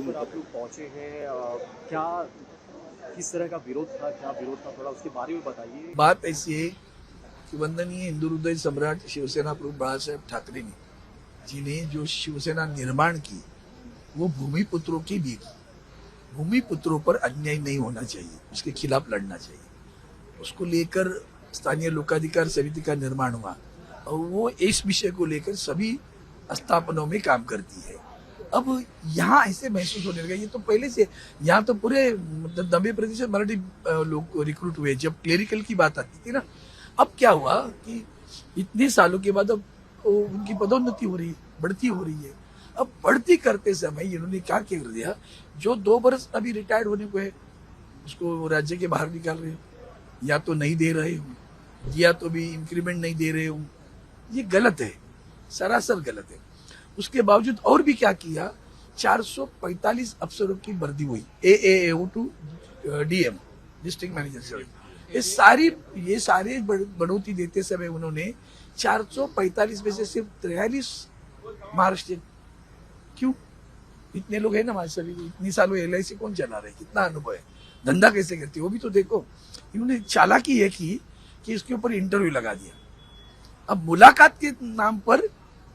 पर आप लोग पहुंचे हैं, क्या किस तरह का विरोध था, क्या विरोध था, थोड़ा उसके बारे में बताइए। बात ऐसी है कि वंदनीय हिंदू हृदय सम्राट शिवसेना प्रमुख बाळासाहेब ठाकरे ने जिन्हें जो शिवसेना निर्माण की वो भूमिपुत्रों की भी की। भूमिपुत्रों पर अन्याय नहीं होना चाहिए, उसके खिलाफ लड़ना चाहिए। उसको लेकर स्थानीय लोकाधिकार समिति का निर्माण हुआ और वो इस विषय को लेकर सभी स्थापनों में काम करती है। अब यहाँ ऐसे महसूस होने लगा, ये तो पहले से यहाँ तो पूरे 90% मराठी लोग रिक्रूट हुए जब क्लेरिकल की बात आती थी ना। अब क्या हुआ कि इतने सालों के बाद अब उनकी पदोन्नति हो रही है, बढ़ती हो रही है। अब बढ़ती करते समय इन्होंने क्या कर दिया, जो 2 बरस अभी रिटायर्ड होने को है उसको राज्य के बाहर निकाल रहे हो, या तो नहीं दे रहे हो या तो भी इंक्रीमेंट नहीं दे रहे हो। ये गलत है, सरासर गलत है। उसके बावजूद और भी क्या किया, 445 अफसरों की भर्ती हुई AAO to DM district manager. ये सारे बढ़ोतरी देते समय उन्होंने 445 में से सिर्फ 43 महाराष्ट्र। क्यों? इतने लोग हैं ना हमारे सभी, इतनी सालों LIC कौन चला रहे, कितना अनुभव है, धंधा कैसे करती है वो भी तो देखो। इन्होंने चालाकी है कि इसके ऊपर इंटरव्यू लगा दिया। अब मुलाकात के नाम पर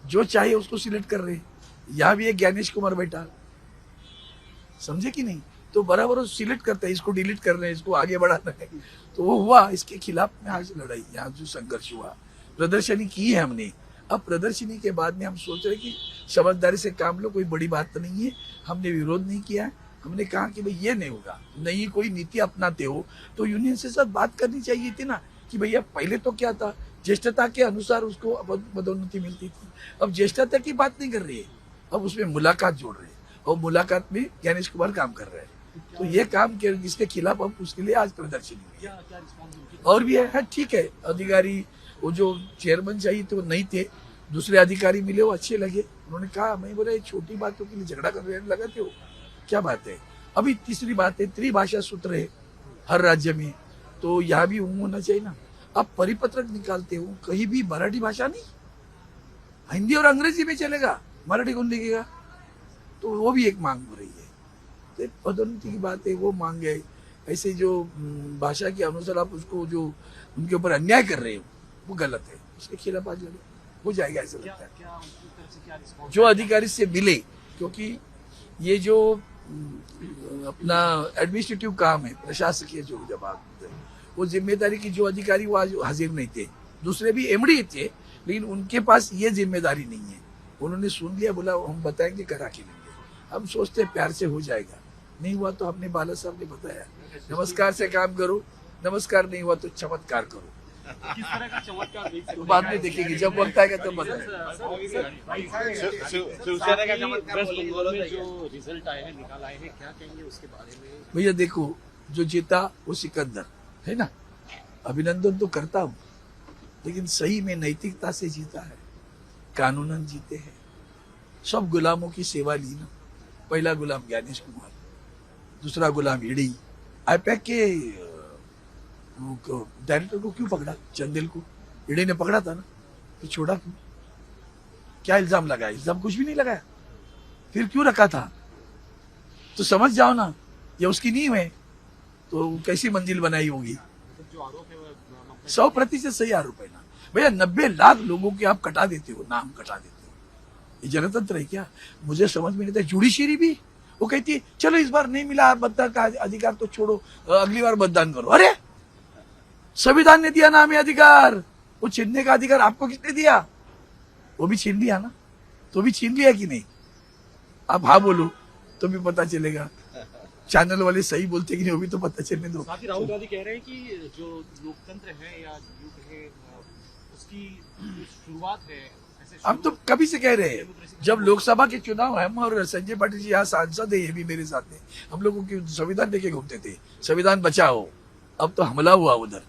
जो चाहे उसको सिलेक्ट कर रहे हैं। यहाँ भी एक ज्ञानेश कुमार बैठा, समझे कि नहीं, तो बराबर सिलेक्ट करता है, इसको डिलीट कर रहे हैं, इसको आगे बढ़ाना है। तो वो हुआ, इसके खिलाफ में आज लड़ाई, यहाँ जो संघर्ष हुआ, प्रदर्शनी की है हमने। अब प्रदर्शनी के बाद में हम सोच रहे कि समझदारी से काम लो, कोई बड़ी बात तो नहीं है। हमने विरोध नहीं किया है, हमने कहा कि भाई ये नहीं होगा, नई कोई नीति अपनाते हो तो यूनियन से साथ बात करनी चाहिए थी ना, कि भैया पहले तो क्या था, ज्येष्ठता के अनुसार उसको पदोन्नति मिलती थी। अब ज्येष्ठता की बात नहीं कर रही है, अब उसमें मुलाकात जोड़ रहे हैं और मुलाकात में ज्ञानेश कुमार काम कर रहे हैं। तो ये काम जिसके खिलाफ अब उसके लिए आज प्रदर्शनी हुई है। और भी है, ठीक है, अधिकारी वो जो चेयरमैन चाहिए थे वो नहीं थे, दूसरे अधिकारी मिले वो अच्छे लगे। उन्होंने कहा, मैं बोला ये छोटी बातों के लिए झगड़ा कर रहे लगाते हो, क्या बात है। अभी तीसरी बात है, त्रिभाषा सूत्र है हर राज्य में, तो यहाँ भी होना चाहिए ना। आप परिपत्रक निकालते हो, कहीं भी मराठी भाषा नहीं, हिंदी और अंग्रेजी में चलेगा, मराठी कौन लिखेगा। तो वो भी एक मांग हो रही है। तो पदोन्नति की बात है, वो मांग है। ऐसे जो भाषा के अनुसार आप उसको जो उनके ऊपर अन्याय कर रहे हो वो गलत है, उसके खिलाफ आज लड़ो, हो जाएगा ऐसा लगता है। जो अधिकारी से मिले, क्योंकि ये जो अपना एडमिनिस्ट्रेटिव काम है, प्रशासकीय जो जवाब, वो जिम्मेदारी की जो अधिकारी वो आज हाजिर नहीं थे। दूसरे भी MD थे, लेकिन उनके पास ये जिम्मेदारी नहीं है। उन्होंने सुन लिया, बोला हम बताएंगे, करा के लेंगे। हम सोचते प्यार से हो जाएगा, नहीं हुआ तो हमने बाला साहब ने बताया, नमस्कार से काम करो, नमस्कार नहीं हुआ तो चमत्कार करो। किस तरह का चमत्कार देख सकते तो बाद में देखेंगे, जब वक्त आएगा तब बताएंगे। शिवसेना का चमत्कार में जो रिजल्ट आए हैं, निकाल आए हैं, क्या कहेंगे उसके बारे में। भैया देखो, जो जीता वो सिकंदर है ना, अभिनंदन तो करता हूँ, लेकिन सही में नैतिकता से जीता है, कानूनन जीते हैं। सब गुलामों की सेवा ली ना। पहला गुलाम ज्ञानेश कुमार, दूसरा गुलाम ईडी। IPAC के डायरेक्टर को क्यों पकड़ा, चंदेल को ईडी ने पकड़ा था ना, तो छोड़ा क्यों? क्या इल्जाम लगाया? इल्जाम कुछ भी नहीं लगाया, फिर क्यों रखा था? तो समझ जाओ ना, ये उसकी नींव है, तो कैसी मंजिल बनाई होगी। जो आरोप है 100% सही आरोप है ना भैया। 90 लाख लोगों के आप कटा देते हो, नाम कटा देते हो, ये जनतंत्र है क्या? मुझे समझ में नहीं था। जुडिशियरी भी वो कहती है, चलो इस बार नहीं मिला मतदान का अधिकार तो छोड़ो, अगली बार मतदान करो। अरे संविधान ने दिया ना हमें अधिकार, वो छीनने का अधिकार आपको किसने दिया? वो भी छीन लिया ना, तो भी छीन लिया कि नहीं? आप हाँ बोलो तो भी पता चलेगा, चैनल वाले सही बोलते कि नहीं वो भी तो पता चलने दो। साथ ही राहुल गांधी कह रहे हैं कि जो लोकतंत्र है या युग है, उसकी शुरुआत है। हम तो कभी से कह रहे हैं, जब लोकसभा के चुनाव, हम और संजय पाटिल जी यहाँ सांसद है, ये भी मेरे साथ में, हम लोगों की संविधान लेके घूमते थे, संविधान बचाओ। अब तो हमला हुआ उधर।